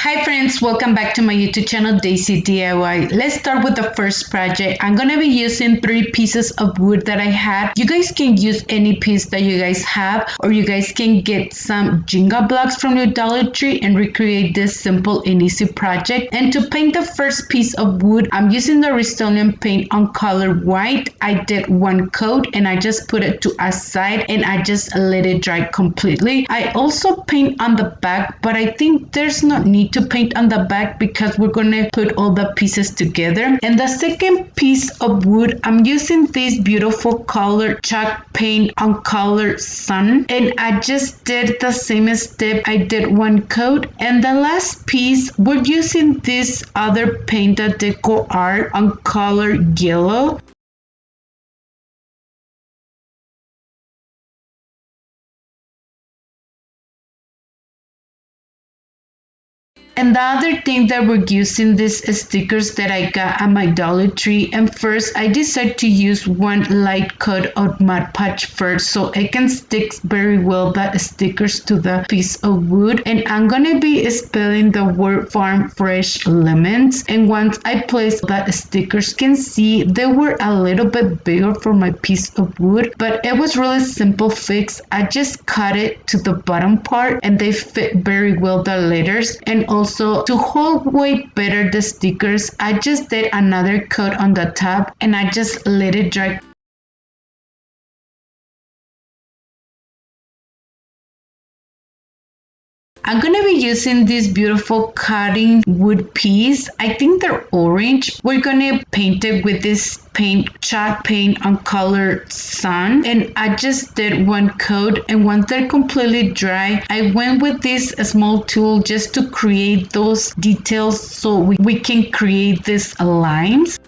Hi friends, welcome back to my YouTube channel Daysi DIY. Let's start with the first project. I'm gonna be using 3 pieces of wood that I had. You guys can use any piece that you guys have, or you guys can get some Jingle blocks from your Dollar Tree and recreate this simple and easy project. And to paint the first piece of wood, I'm using the Rust-Oleum paint on color white. I did 1 coat and I just put it to a side and I just let it dry completely. I also paint on the back, but I think there's no need to paint on the back because we're gonna put all the pieces together. And the second piece of wood, I'm using this beautiful color chalk paint on color sun, and I just did the same step. I did 1 coat, and the last piece we're using this other paint, the Deco Art on color yellow. And the other thing that we're using these stickers that I got at my Dollar Tree. And first I decided to use 1 light coat of Mod Podge first so it can stick very well the stickers to the piece of wood. And I'm gonna be spelling the word farm fresh lemons. And once I place the stickers, you can see they were a little bit bigger for my piece of wood, but it was really simple fix. I just cut it to the bottom part and they fit very well the letters. And also to hold way better the stickers, I just did another coat on the top and I just let it dry. I'm gonna be using this beautiful cutting wood piece. I think they're orange. We're gonna paint it with this paint, chalk paint on color sun. And I just did 1 coat, and once they're completely dry, I went with this small tool just to create those details so we can create these lines.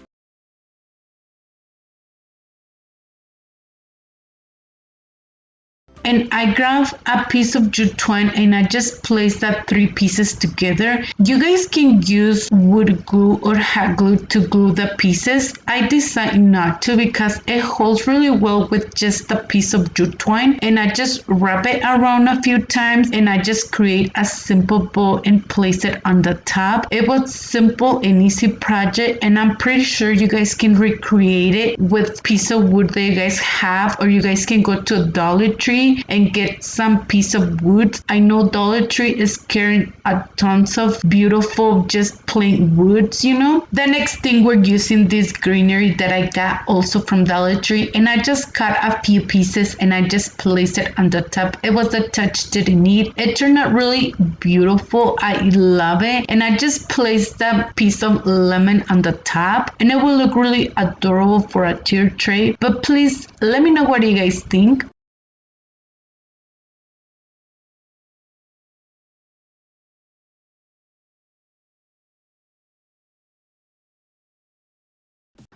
And I grabbed a piece of jute twine and I just placed that 3 pieces together. You guys can use wood glue or hot glue to glue the pieces. I decided not to because it holds really well with just a piece of jute twine, and I just wrap it around a few times and I just create a simple bow and place it on the top. It was simple and easy project, and I'm pretty sure you guys can recreate it with piece of wood that you guys have, or you guys can go to a Dollar Tree and get some piece of wood. I know Dollar Tree is carrying a tons of beautiful just plain woods, you know. The next thing, we're using this greenery that I got also from Dollar Tree, and I just cut a few pieces and I just placed it on the top. It was the touch that it need. It turned out really beautiful. I love it. And I just placed that piece of lemon on the top, and it will look really adorable for a tier tray. But please let me know what you guys think.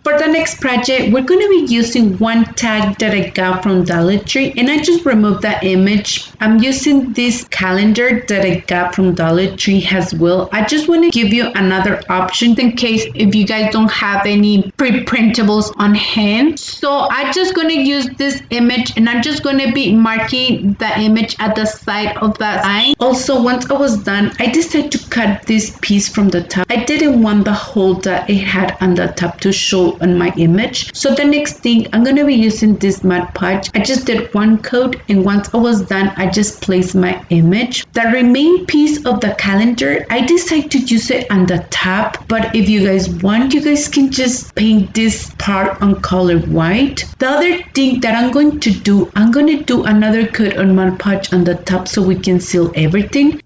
For the next project, we're going to be using 1 tag that I got from Dollar Tree, and I just removed that image. I'm using this calendar that I got from Dollar Tree as well. I just want to give you another option in case if you guys don't have any pre-printables on hand. So I'm just going to use this image and I'm just going to be marking the image at the side of that line. Also, once I was done, I decided to cut this piece from the top. I didn't want the hole that it had on the top to show on my image. So the next thing, I'm gonna be using this Mod Podge. I just did 1 coat, and once I was done, I just placed my image. The remaining piece of the calendar, I decided to use it on the top, but if you guys want, you guys can just paint this part on color white. The other thing that I'm going to do, I'm gonna do another coat on Mod Podge on the top so we can seal everything.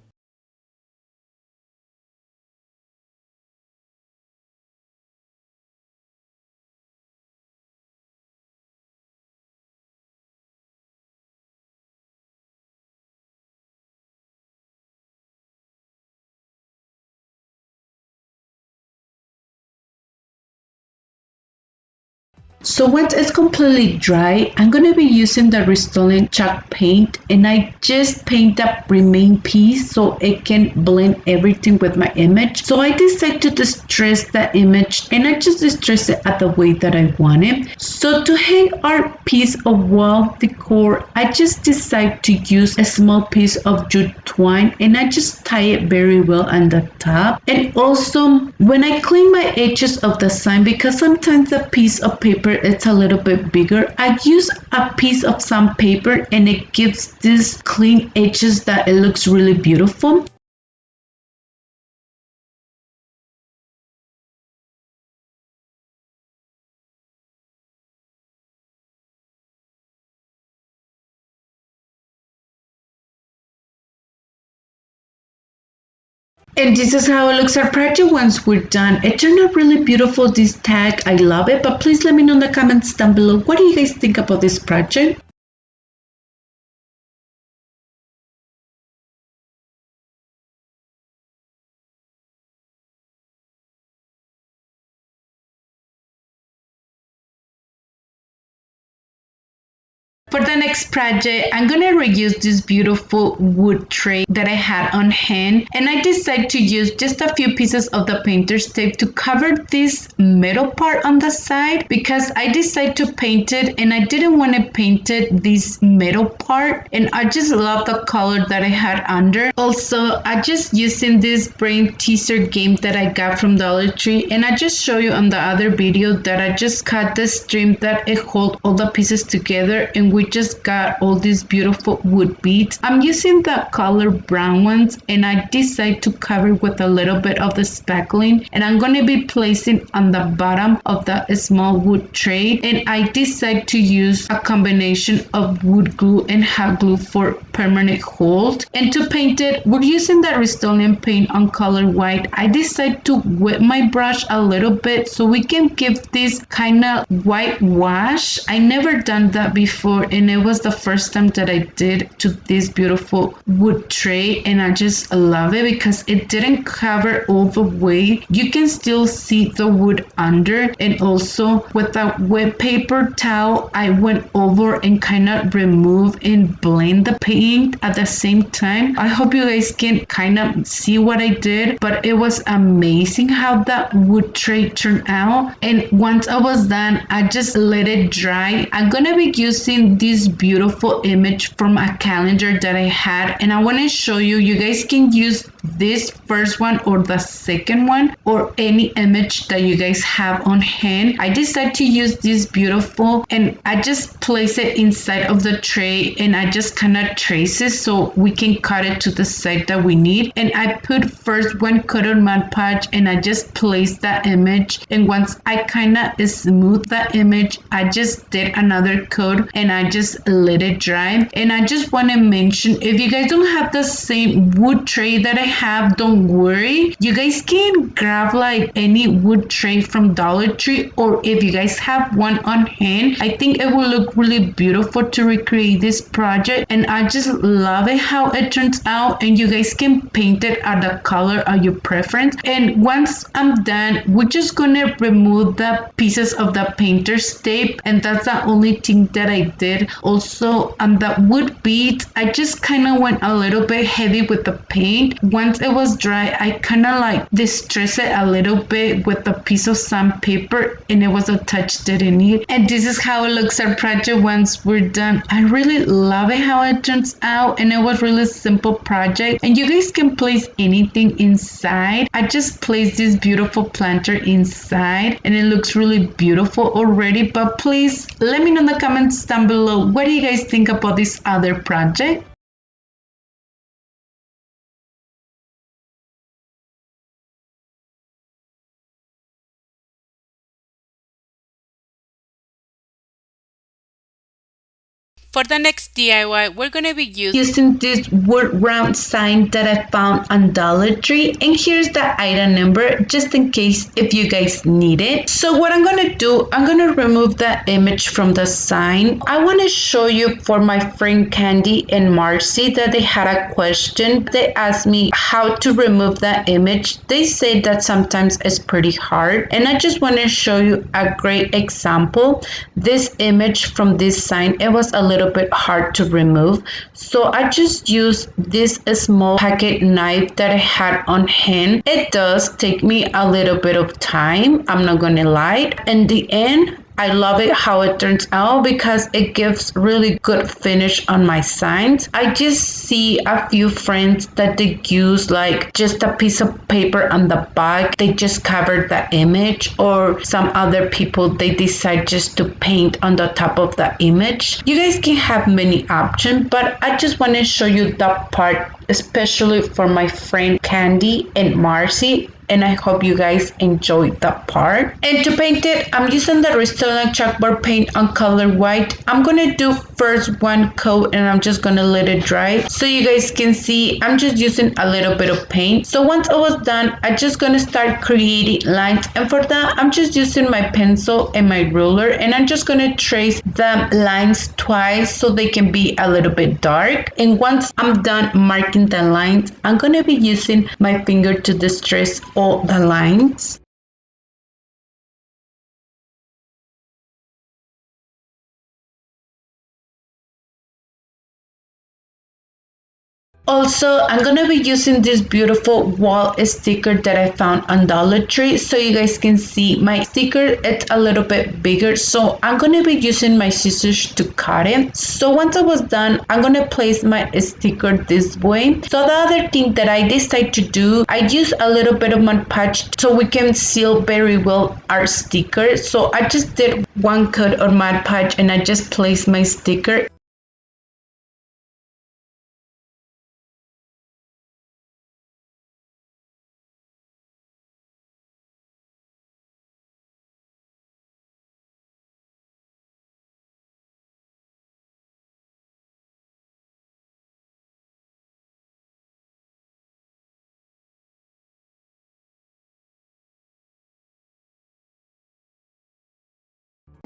So once it's completely dry, I'm going to be using the Restylane chalk paint, and I just paint that remain piece so it can blend everything with my image. So I decided to distress that image, and I just distress it at the way that I want it. So to hang our piece of wall decor, I just decided to use a small piece of jute twine, and I just tie it very well on the top. And also when I clean my edges of the sign, because sometimes the piece of paper it's a little bit bigger, I use a piece of sandpaper, and it gives these clean edges that it looks really beautiful. And this is how it looks our project once we're done. It turned out really beautiful, this tag. I love it. But please let me know in the comments down below, what do you guys think about this project? For the next project, I'm gonna reuse this beautiful wood tray that I had on hand, and I decided to use just a few pieces of the painter's tape to cover this metal part on the side, because I decided to paint it and I didn't want to paint it this metal part, and I just love the color that I had under. Also, I just using this brain teaser game that I got from Dollar Tree, and I just show you on the other video that I just cut the string that it hold all the pieces together, and we just got all these beautiful wood beads. I'm using the color brown ones, and I decide to cover with a little bit of the spackling, and I'm going to be placing on the bottom of the small wood tray, and I decide to use a combination of wood glue and hot glue for permanent hold. And to paint it, we're using that Restylane paint on color white. I decide to wet my brush a little bit so we can give this kind of white wash. I never done that before, and it was the first time that I did to this beautiful wood tray, and I just love it because it didn't cover all the way. You can still see the wood under, and also with a wet paper towel I went over and kind of remove and blend the paint at the same time. I hope you guys can kind of see what I did, but it was amazing how that wood tray turned out. And once I was done, I just let it dry. I'm gonna be using this beautiful image from a calendar that I had, and I want to show you. You guys can use this first one or the second one, or any image that you guys have on hand. I decided to use this beautiful, and I just place it inside of the tray, and I just kind of trace it so we can cut it to the side that we need. And I put first one coat on Mod Podge, and I just place that image, and once I kind of smooth that image, I just did another coat, and I just let it dry. And I just want to mention, if you guys don't have the same wood tray that I have, don't worry, you guys can grab like any wood tray from Dollar Tree, or if you guys have one on hand, I think it will look really beautiful to recreate this project. And I just love it how it turns out, and you guys can paint it at the color of your preference. And once I'm done, we're just gonna remove the pieces of the painter's tape, and that's the only thing that I did. Also on the wood beads, I just kind of went a little bit heavy with the paint. Once it was dry, I kind of like distressed it a little bit with a piece of sandpaper, and it was a touch that I need. And this is how it looks our project once we're done. I really love it how it turns out, and it was really simple project, and you guys can place anything inside. I just placed this beautiful planter inside, and it looks really beautiful already. But please let me know in the comments down below, what do you guys think about this other project? For the next DIY, we're going to be using this wood round sign that I found on Dollar Tree, and here's the item number just in case if you guys need it. So what I'm going to do, I'm going to remove the image from the sign. I want to show you for my friend Candy and Marcy that they had a question. They asked me how to remove the image. They say that sometimes it's pretty hard, and I just want to show you a great example. This image from this sign, it was a little bit hard to remove, so I just used this small pocket knife that I had on hand. It does take me a little bit of time, I'm not gonna lie. In the end, I love it how it turns out because it gives really good finish on my signs. I just see a few friends that they use like just a piece of paper on the back. They just cover the image, or some other people they decide just to paint on the top of the image. You guys can have many options, but I just want to show you that part, especially for my friend Candy and Marcy, and I hope you guys enjoyed that part. And to paint it, I'm using the Restylane chalkboard paint on color white. I'm gonna do first one coat and I'm just gonna let it dry. So you guys can see I'm just using a little bit of paint. So once I was done, I'm just gonna start creating lines, and for that I'm just using my pencil and my ruler, and I'm just gonna trace the lines twice so they can be a little bit dark. And once I'm done marking the lines, I'm gonna be using my finger to distress all the lines. Also, I'm gonna be using this beautiful wall sticker that I found on Dollar Tree, so you guys can see my sticker. It's a little bit bigger, so I'm gonna be using my scissors to cut it. So once I was done, I'm gonna place my sticker this way. So the other thing that I decided to do, I use a little bit of Mod Podge so we can seal very well our sticker. So I just did one coat of Mod Podge and I just placed my sticker.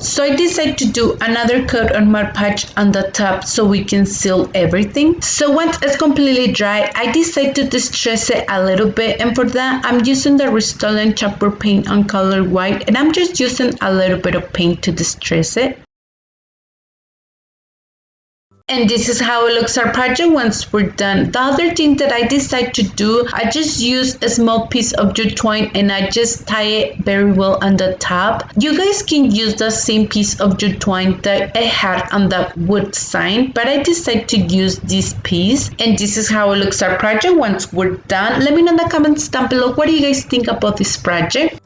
So I decided to do another coat on Mod Podge on the top so we can seal everything. So once it's completely dry, I decided to distress it a little bit, and for that I'm using the Restylane chalkboard paint on color white, and I'm just using a little bit of paint to distress it. And this is how it looks our project once we're done. The other thing that I decided to do, I just used a small piece of jute twine and I just tie it very well on the top. You guys can use the same piece of jute twine that I had on the wood sign, but I decided to use this piece. And this is how it looks our project once we're done. Let me know in the comments down below, what do you guys think about this project?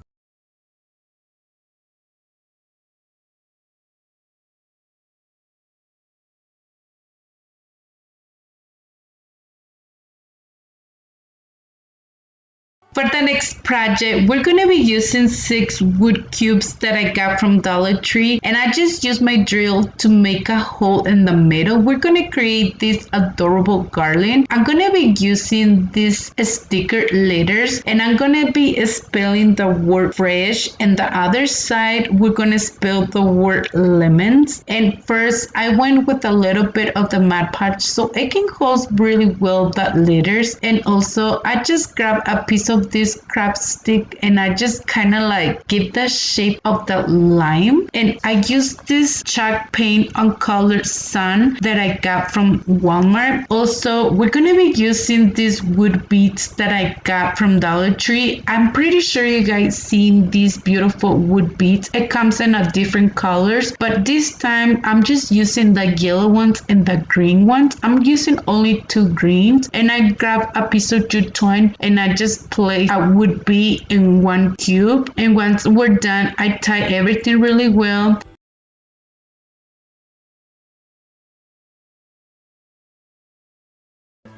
For the next project, we're going to be using 6 wood cubes that I got from Dollar Tree, and I just used my drill to make a hole in the middle. We're going to create this adorable garland. I'm going to be using these sticker letters, and I'm going to be spelling the word fresh, and the other side we're going to spell the word lemons. And first I went with a little bit of the Mod Podge so it can hold really well the letters, and also I just grabbed a piece of this craft stick and I just kind of like give the shape of the lime, and I use this chalk paint on color sun that I got from Walmart. Also, we're gonna be using these wood beads that I got from Dollar Tree. I'm pretty sure you guys seen these beautiful wood beads. It comes in a different colors, but this time I'm just using the yellow ones and the green ones. I'm using only 2 greens, and I grab a piece of jute twine and I just place a wood bead in 1 cube, and once we're done I tie everything really well.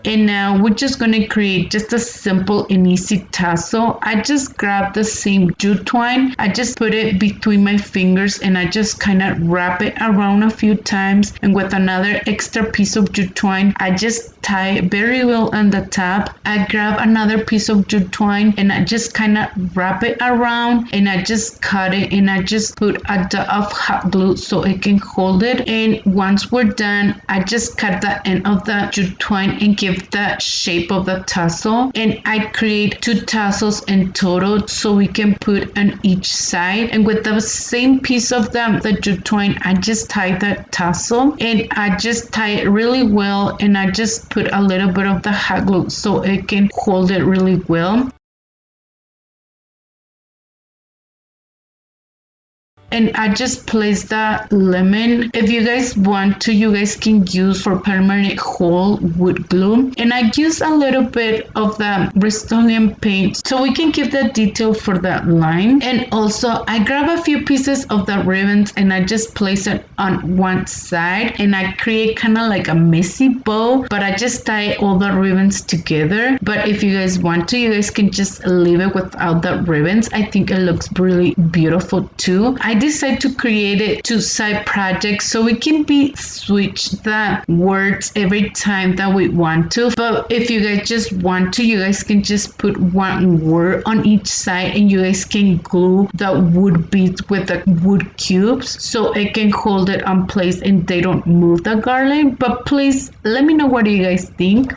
And now we're just going to create just a simple and easy tassel. I just grabbed the same jute twine. I just put it between my fingers and I just kind of wrap it around a few times. And with another extra piece of jute twine, I just tie it very well on the top. I grab another piece of jute twine and I just kind of wrap it around and I just cut it and I just put a dot of hot glue so it can hold it. And once we're done, I just cut the end of the jute twine and give the shape of the tassel. And I create 2 tassels in total so we can put on each side. And with the same piece of the jute twine, I just tie the tassel and I just tie it really well and I just put a little bit of the hot glue so it can hold it really well. And I just place the lemon. If you guys want to, you guys can use for permanent hold wood glue. And I use a little bit of the Rust-Oleum paint so we can give the detail for the line. And also I grab a few pieces of the ribbons and I just place it on one side and I create kind of like a messy bow, but I just tie all the ribbons together. But if you guys want to, you guys can just leave it without the ribbons. I think it looks really beautiful too. I decided to create it 2 side projects so we can switch the words every time that we want to. But if you guys just want to, you guys can just put one word on each side and you guys can glue the wood beads with the wood cubes so it can hold it on place and they don't move the garland. But please let me know what do you guys think.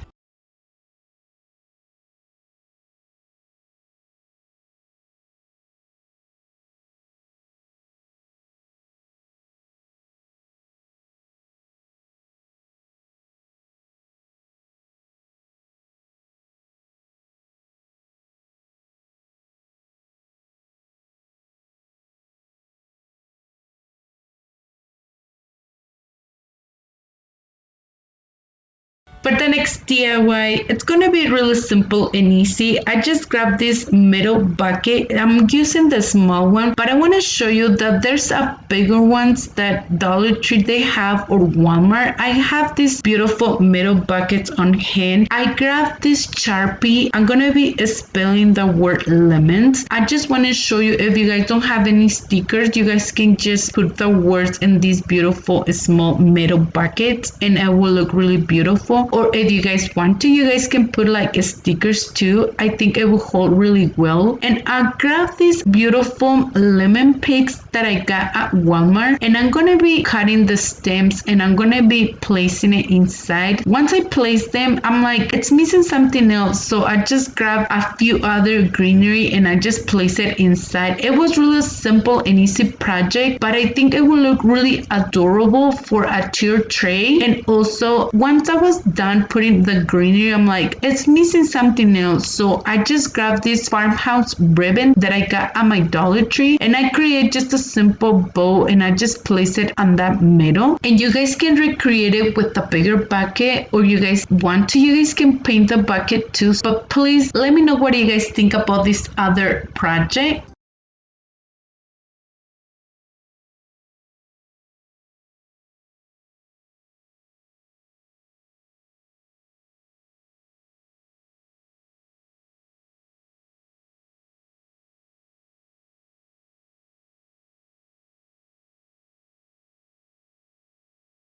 For the next DIY, it's gonna be really simple and easy. I just grabbed this metal bucket. I'm using the small one, but I want to show you that there's a bigger ones that Dollar Tree they have or Walmart. I have these beautiful metal buckets on hand. I grabbed this Sharpie. I'm gonna be spelling the word lemons. I just want to show you if you guys don't have any stickers, you guys can just put the words in these beautiful small metal buckets and it will look really beautiful. Or if you guys want to, you guys can put like stickers too. I think it will hold really well. And I grabbed these beautiful lemon picks that I got at Walmart and I'm gonna be cutting the stems and I'm gonna be placing it inside. Once I place them, I'm like, it's missing something else. So I just grabbed a few other greenery and I just place it inside. It was really simple and easy project, but I think it will look really adorable for a tier tray. And also once I was done putting the greenery, I'm like, it's missing something else. So I just grabbed this Farmhouse ribbon that I got at my Dollar Tree and I create just a simple bow and I just place it on that middle. And you guys can recreate it with a bigger bucket or you guys want to, you guys can paint the bucket too. But please let me know what you guys think about this other project.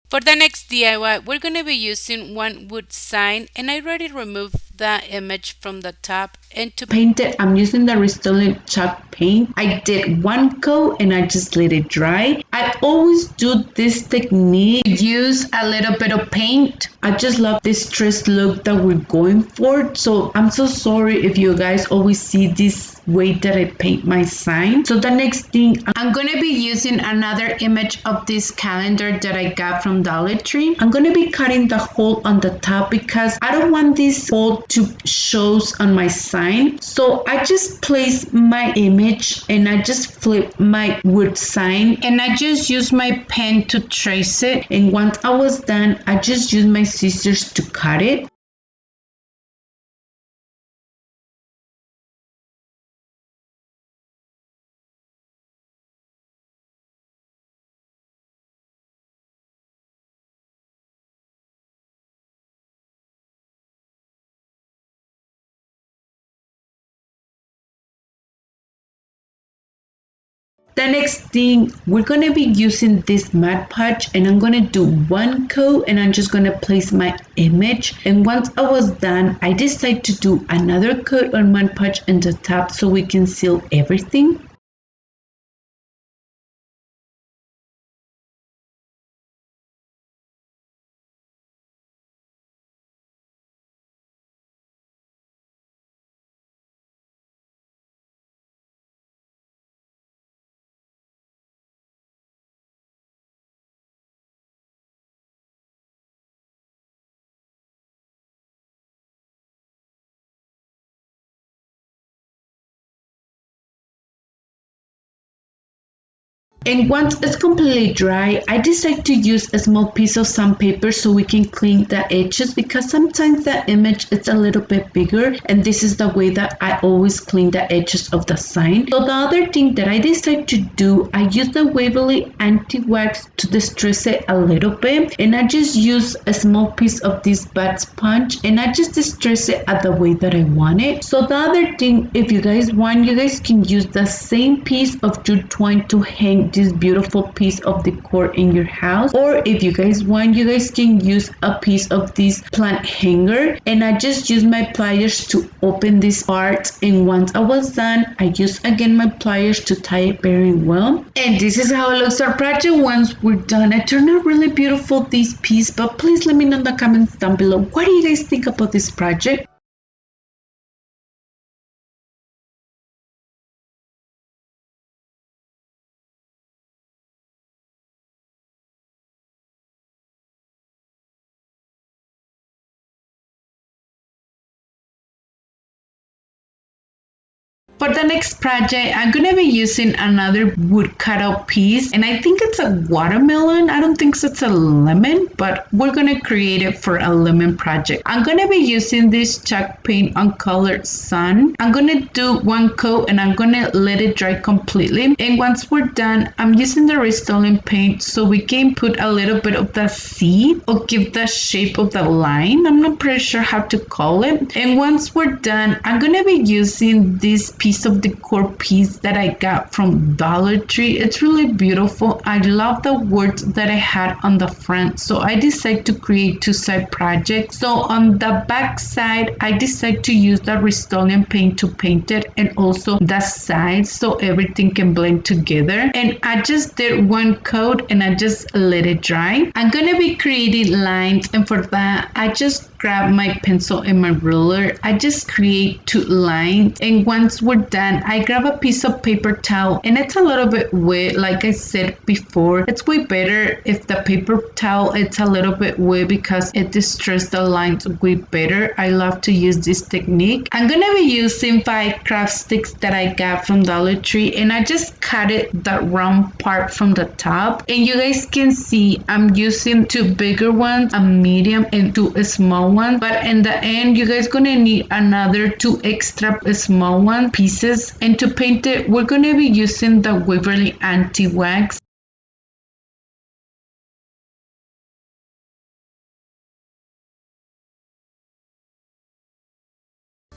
For the next DIY, we're going to be using one wood sign and I already removed the image from the top and to Paint it, I'm using the Rust-Oleum chalk paint. I did one coat and I just let it dry. I always do this technique, use a little bit of paint. I just love this dress look that we're going for. So I'm so sorry if you guys always see this way that I paint my sign. So the next thing, I'm gonna be using another image of this calendar that I got from Dollar Tree. I'm gonna be cutting the hole on the top because I don't want this hole to shows on my sign. So I just place my image and I just flip my wood sign and I just use my pen to trace it. And once I was done, I just used my scissors to cut it. The next thing, we're gonna be using this Mod Podge, and I'm gonna do one coat and I'm just gonna place my image. And once I was done, I decided to do another coat on Mod Podge in the top so we can seal everything. And once it's completely dry, I decide to use a small piece of sandpaper so we can clean the edges, because sometimes the image is a little bit bigger, and this is the way that I always clean the edges of the sign. So the other thing that I decide to do, I use the Waverly anti-wax to distress it a little bit, and I just use a small piece of this bad sponge and I just distress it at the way that I want it. So the other thing, if you guys want, you guys can use the same piece of jute twine to hang this beautiful piece of decor in your house, or if you guys want, you guys can use a piece of this plant hanger. And I just use my pliers to open this part, and once I was done, I use again my pliers to tie it very well. And this is how it looks our project once we're done. It turned out really beautiful, this piece, but please let me know in the comments down below, what do you guys think about this project? For the next project, I'm gonna be using another wood cutout piece, and I think it's a watermelon. I don't think it's a lemon, but we're gonna create it for a lemon project. I'm gonna be using this chalk paint on colored sun. I'm gonna do one coat and I'm gonna let it dry completely. And once we're done, I'm using the Rust-Oleum paint so we can put a little bit of the seed or give the shape of the line. I'm not pretty sure how to call it. And once we're done, I'm gonna be using this piece of decor piece that I got from Dollar Tree. It's really beautiful. I love the words that I had on the front, so I decided to create two side projects. So on the back side, I decided to use the Rust-Oleum paint to paint it, and also the sides so everything can blend together. And I just did one coat and I just let it dry. I'm gonna be creating lines, and for that I just grab my pencil and my ruler. I just create two lines, and once we're done, I grab a piece of paper towel, and it's a little bit wet. Like I said before, it's way better if the paper towel it's a little bit wet because it distresses the lines way better. I love to use this technique. I'm gonna be using 5 craft sticks that I got from Dollar Tree, and I just cut it the round part from the top, and you guys can see I'm using 2 bigger ones, a medium and 2 small ones, but in the end you guys gonna need another 2 extra small one pieces. And to paint it, we're gonna be using the Waverly anti-wax.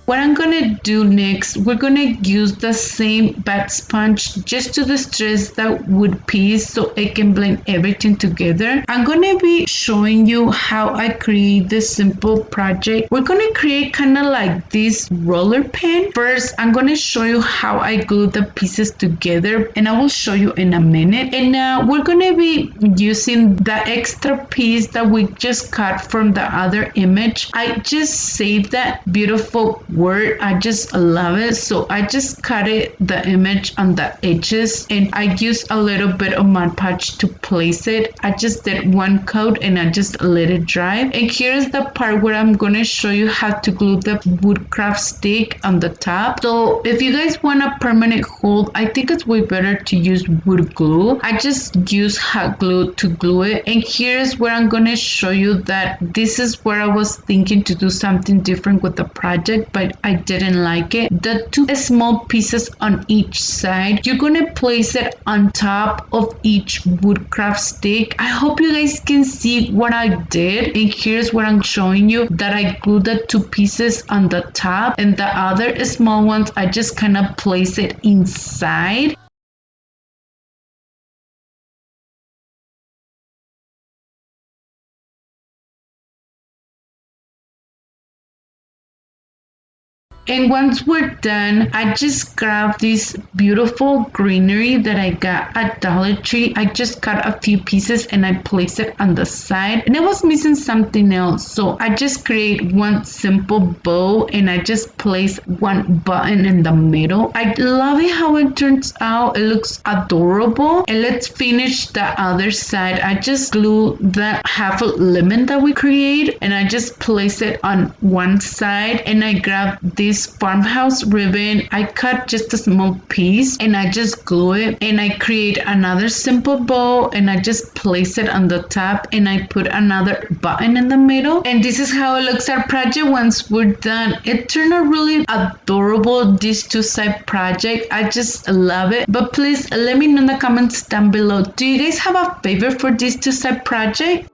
What I'm gonna do next, we're gonna use the same bad sponge just to distress that wood piece so it can blend everything together. I'm gonna be showing you how I create this simple project. We're gonna create kind of like this roller pen. First, I'm gonna show you how I glue the pieces together, and I will show you in a minute. And now we're gonna be using the extra piece that we just cut from the other image. I just saved that beautiful word. I just love it, so I just cut it the image on the edges, and I used a little bit of Mod Podge to place it. I just did one coat and I just let it dry. And here's the part where I'm gonna show you how to glue the woodcraft stick on the top. So if you guys want a permanent hold, I think it's way better to use wood glue. I just use hot glue to glue it. And here's where I'm gonna show you that this is where I was thinking to do something different with the project, but I didn't like it. The 2 small pieces on each side, you're gonna place it on top of each woodcraft stick. I hope you guys can see what I did, and here's what I'm showing you, that I glued the 2 pieces on the top, and the other small ones I just kind of place it inside. And once we're done, I just grabbed this beautiful greenery that I got at Dollar Tree. I just cut a few pieces and I placed it on the side, and I was missing something else, so I just create one simple bow and I just place one button in the middle. I love it how it turns out. It looks adorable. And let's finish the other side. I just glue the half a lemon that we create and I just place it on one side, and I grab this Farmhouse ribbon. I cut just a small piece and I just glue it, and I create another simple bow and I just place it on the top, and I put another button in the middle. And this is how it looks our project once we're done. It turned out really adorable, this two-side project. I just love it. But please let me know in the comments down below, do you guys have a favorite for this two-side project?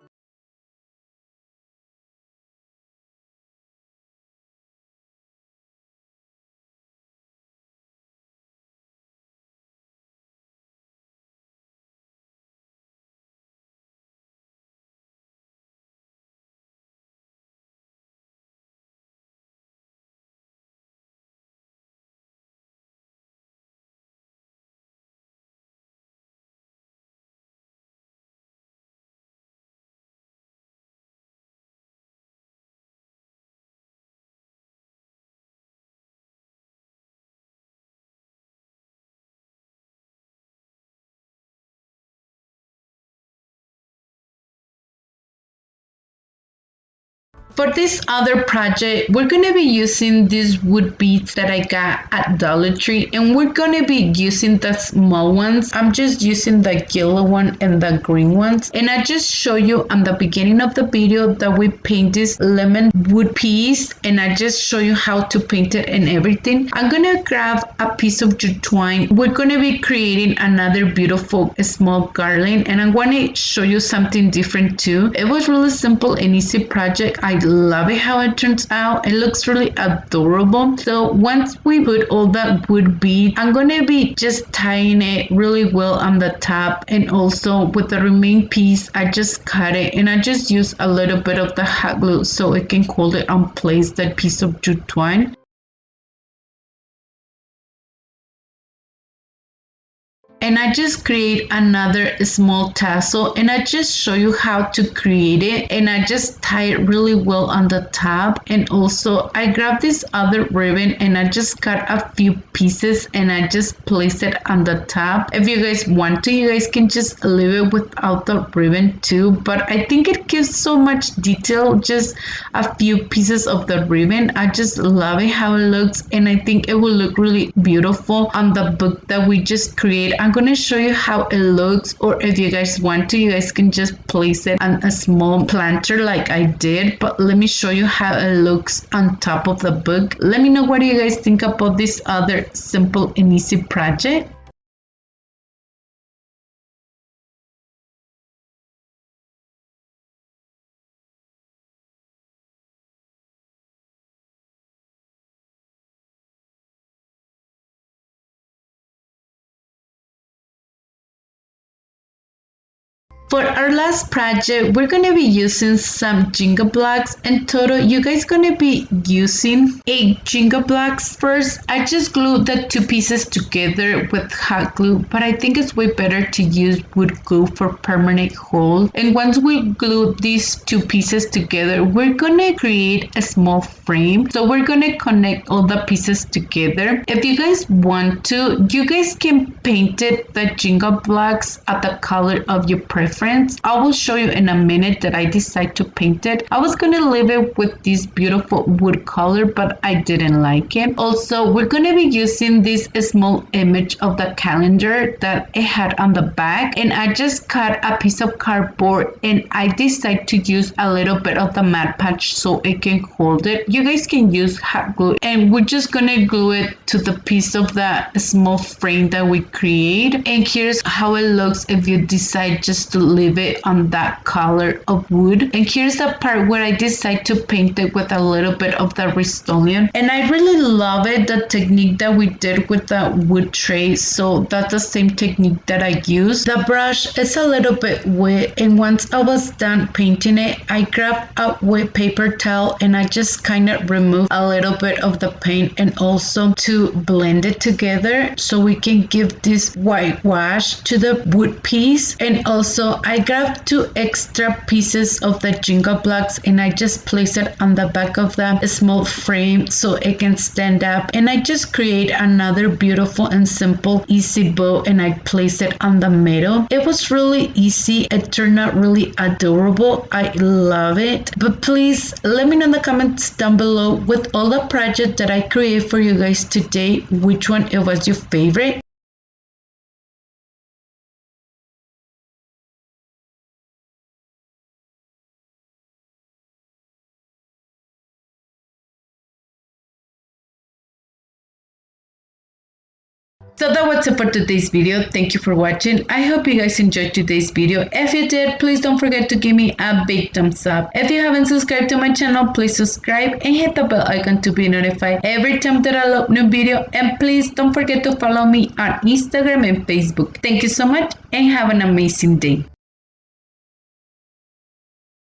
For this other project, we're going to be using these wood beads that I got at Dollar Tree, and we're going to be using the small ones. I'm just using the yellow one and the green ones. And I just show you on the beginning of the video that we paint this lemon wood piece, and I just show you how to paint it and everything. I'm going to grab a piece of jute twine. We're going to be creating another beautiful small garland, and I want to show you something different too. It was really simple and easy project. I love it how it turns out. It looks really adorable. So once we put all that wood bead, I'm going to be just tying it really well on the top, and also with the remaining piece I just cut it, and I just use a little bit of the hot glue so it can hold it on place, that piece of jute twine. And I just create another small tassel, and I just show you how to create it, and I just tie it really well on the top. And also I grab this other ribbon and I just cut a few pieces and I just place it on the top. If you guys want to, you guys can just leave it without the ribbon too, but I think it gives so much detail, just a few pieces of the ribbon. I just love it how it looks, and I think it will look really beautiful on the book that we just create. I'm going to show you how it looks, or if you guys want to, you guys can just place it on a small planter like I did, but let me show you how it looks on top of the book. Let me know what do you guys think about this other simple and easy project. For our last project, we're going to be using some Jingle blocks. In total, you guys going to be using 8 Jingle blocks. First, I just glued the 2 pieces together with hot glue, but I think it's way better to use wood glue for permanent hold. And once we glue these 2 pieces together, we're going to create a small frame. So we're going to connect all the pieces together. If you guys want to, you guys can paint it, the Jingle blocks, at the color of your preference. I will show you in a minute that I decide to paint it. I was going to leave it with this beautiful wood color, but I didn't like it. Also, we're going to be using this small image of the calendar that it had on the back, and I just cut a piece of cardboard and I decided to use a little bit of the Mod Podge so it can hold it. You guys can use hot glue, and we're just going to glue it to the piece of the small frame that we create. And here's how it looks if you decide just to leave it on that color of wood. And here's the part where I decide to paint it with a little bit of the Rust-Oleum. And I really love it, the technique that we did with the wood tray. So that's the same technique that I use. The brush is a little bit wet, and once I was done painting it, I grabbed a wet paper towel and I just kind of removed a little bit of the paint, and also to blend it together so we can give this white wash to the wood piece. And also I grabbed 2 extra pieces of the Jingle blocks and I just place it on the back of the small frame so it can stand up, and I just create another beautiful and simple easy bow and I place it on the middle. It was really easy. It turned out really adorable. I love it. But please let me know in the comments down below, with all the projects that I create for you guys today, which one it was your favorite. So that was it for today's video. Thank you for watching. I hope you guys enjoyed today's video. If you did, please don't forget to give me a big thumbs up. If you haven't subscribed to my channel, please subscribe and hit the bell icon to be notified every time that I upload new video. And please don't forget to follow me on Instagram and Facebook. Thank you so much and have an amazing day.